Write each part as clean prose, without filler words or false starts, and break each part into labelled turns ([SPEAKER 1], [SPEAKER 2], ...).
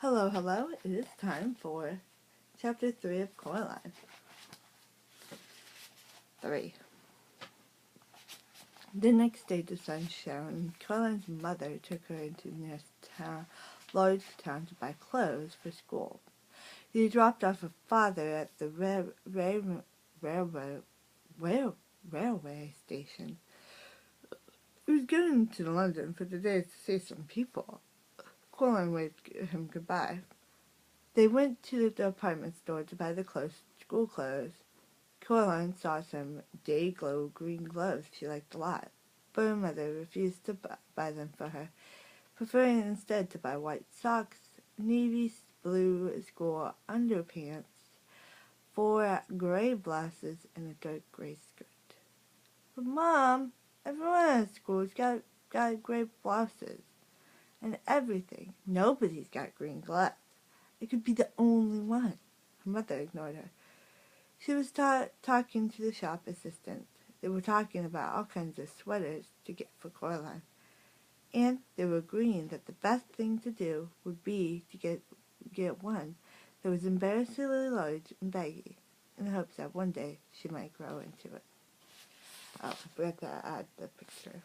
[SPEAKER 1] Hello, hello. It is time for Chapter 3 of Coraline. 3. The next day the sun shone. Coraline's mother took her into the nearest large town to buy clothes for school. She dropped off her father at the railway station. He was going to London for the day to see some people. Coraline waved him goodbye. They went to the department store to buy the school clothes. Coraline saw some day-glow green gloves she liked a lot, but her mother refused to buy them for her, preferring instead to buy white socks, navy blue school underpants, 4 gray blouses, and a dark gray skirt. But Mom, everyone at school's got gray blouses and everything. Nobody's got green gloves. I could be the only one. Her mother ignored her. She was talking to the shop assistant. They were talking about all kinds of sweaters to get for Coraline. And they were agreeing that the best thing to do would be to get one that was embarrassingly large and baggy, in the hopes that one day she might grow into it. Oh, I forgot to add the picture.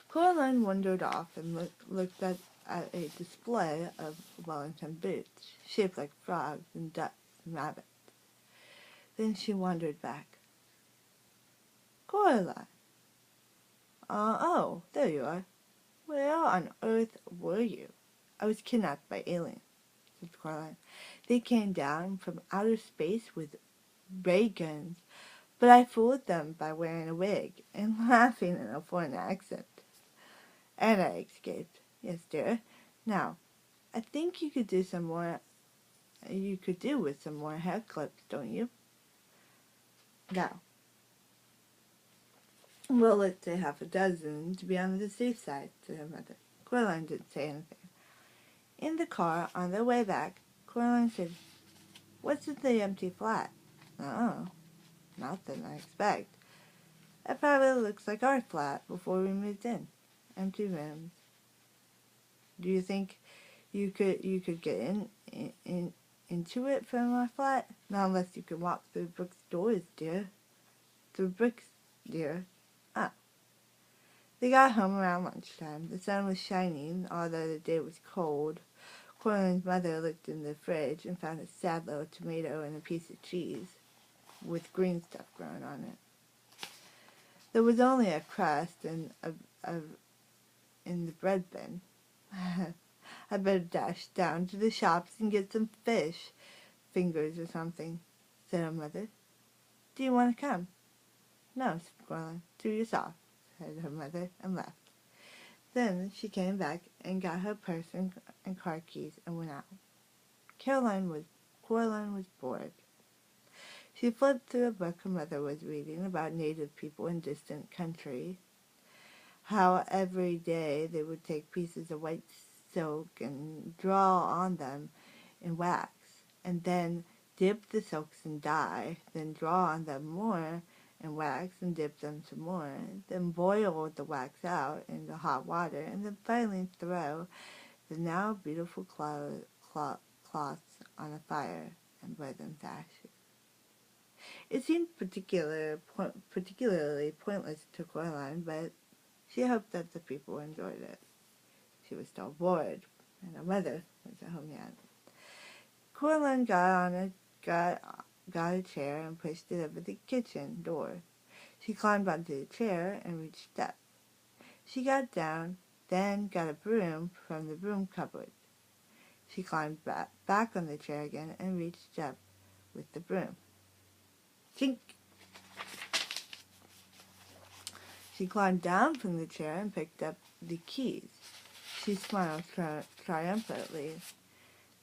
[SPEAKER 1] Coraline wandered off and looked at a display of Wellington boots, shaped like frogs and ducks and rabbits. Then she wandered back. Coraline! Oh, there you are. Where on earth were you? I was kidnapped by aliens, said Coraline. They came down from outer space with ray guns, but I fooled them by wearing a wig and laughing in a foreign accent. And I escaped. Yes, dear. Now, I think you could do with some more hair clips, don't you? Now, well, let's say half a dozen to be on the safe side, said her mother. Coraline didn't say anything. In the car, on their way back, Coraline said, "What's in the empty flat?" "Oh, nothing, I expect. It probably looks like our flat before we moved in. Empty rooms. Do you think you could get into it from our flat? Not unless you could walk through bricks doors, dear. Through bricks, dear. Ah." They got home around lunchtime. The sun was shining, although the day was cold. Coraline's mother looked in the fridge and found a sad little tomato and a piece of cheese with green stuff growing on it. There was only a crust in the bread bin. I better dash down to the shops and get some fish fingers or something, said her mother. Do you want to come? No, said Coraline. Do yourself, said her mother, and left. Then she came back and got her purse and car keys and went out. Coraline was bored. She flipped through a book her mother was reading about native people in distant country, how every day they would take pieces of white silk and draw on them in wax, and then dip the silks in dye, then draw on them more in wax and dip them some more, then boil the wax out in the hot water, and then finally throw the now beautiful cloths on a fire and wear them to ashes. It seemed particularly pointless to Coraline, but she hoped that the people enjoyed it. She was still bored, and her mother was at home yet. Coraline got a chair and pushed it over the kitchen door. She climbed onto the chair and reached up. She got down, then got a broom from the broom cupboard. She climbed back on the chair again and reached up with the broom. Chink! She climbed down from the chair and picked up the keys. She smiled triumphantly.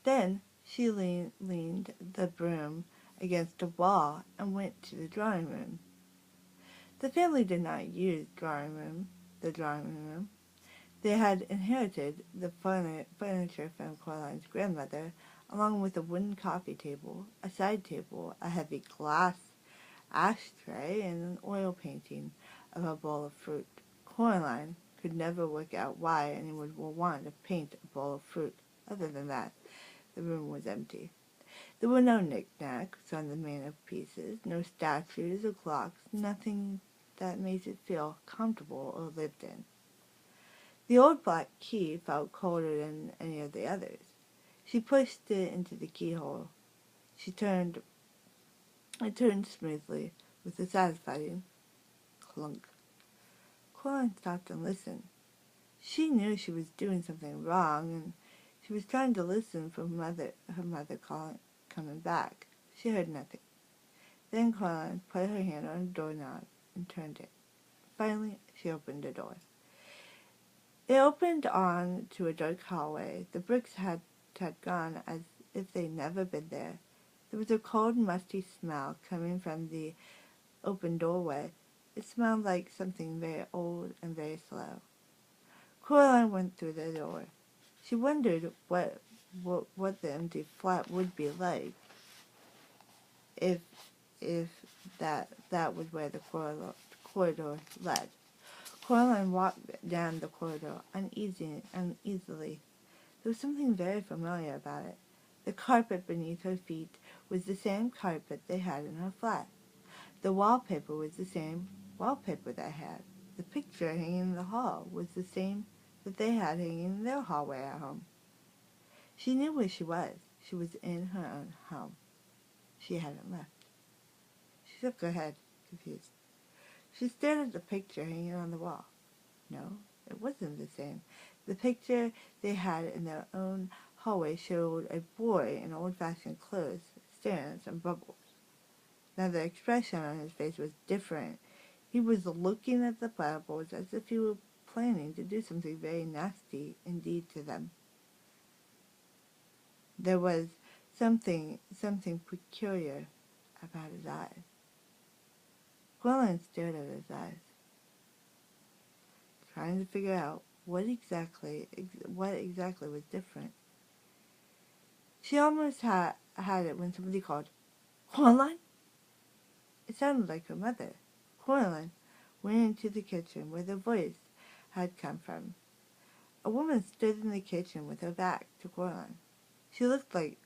[SPEAKER 1] Then she leaned the broom against a wall and went to the drawing room. The family did not use the drawing room. They had inherited the furniture from Coraline's grandmother, along with a wooden coffee table, a side table, a heavy glass ashtray, and an oil painting of a bowl of fruit. Coraline could never work out why anyone would want to paint a bowl of fruit. Other than that, the room was empty. There were no knickknacks on the mantelpieces, no statues or clocks, nothing that made it feel comfortable or lived in. The old black key felt colder than any of the others. She pushed it into the keyhole. It turned smoothly with a satisfying clunk. Coraline stopped and listened. She knew she was doing something wrong, and she was trying to listen for her mother coming back. She heard nothing. Then Coraline put her hand on the doorknob and turned it. Finally, she opened the door. It opened on to a dark hallway. The bricks had gone as if they'd never been there. There was a cold, musty smell coming from the open doorway. It smelled like something very old and very slow. Coraline went through the door. She wondered what the empty flat would be like if that was where the corridor led. Coraline walked down the corridor uneasily. There was something very familiar about it. The carpet beneath her feet was the same carpet they had in her flat. The wallpaper was the same wallpaper they had. The picture hanging in the hall was the same that they had hanging in their hallway at home. She knew where she was. She was in her own home. She hadn't left. She shook her head, confused. She stared at the picture hanging on the wall. No, it wasn't the same. The picture they had in their own hallway showed a boy in old-fashioned clothes staring at some bubbles. Now the expression on his face was different. He was looking at the bubbles as if he were planning to do something very nasty indeed to them. There was something peculiar about his eyes. Coraline stared at his eyes, trying to figure out what exactly was different. She almost had it when somebody called, "Coraline?" It sounded like her mother. Coraline went into the kitchen where the voice had come from. A woman stood in the kitchen with her back to Coraline. She looked a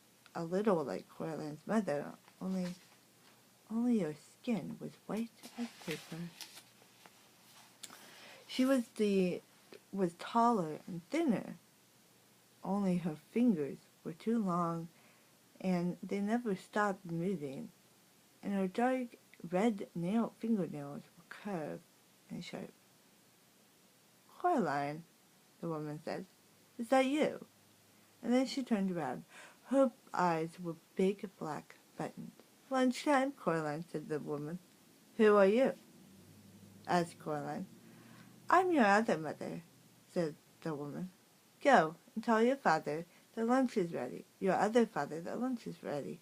[SPEAKER 1] little like Coraline's mother, only her skin was white as paper. She was taller and thinner, only her fingers were too long and they never stopped moving, and her dark red fingernails were curved and sharp. "Coraline," the woman said, "is that you?" And then she turned around. Her eyes were big black buttons. "Lunchtime," Coraline said to the woman. "Who are you?" asked Coraline. "I'm your other mother," said the woman. "Go and tell your father that lunch is ready. Your other father that lunch is ready."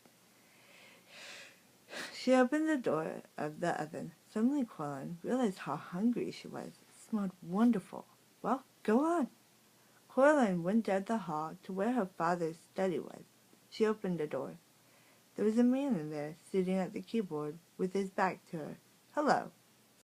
[SPEAKER 1] She opened the door of the oven. Suddenly Coraline realized how hungry she was. It smelled wonderful. "Well, go on." Coraline went down the hall to where her father's study was. She opened the door. There was a man in there, sitting at the keyboard with his back to her. "Hello,"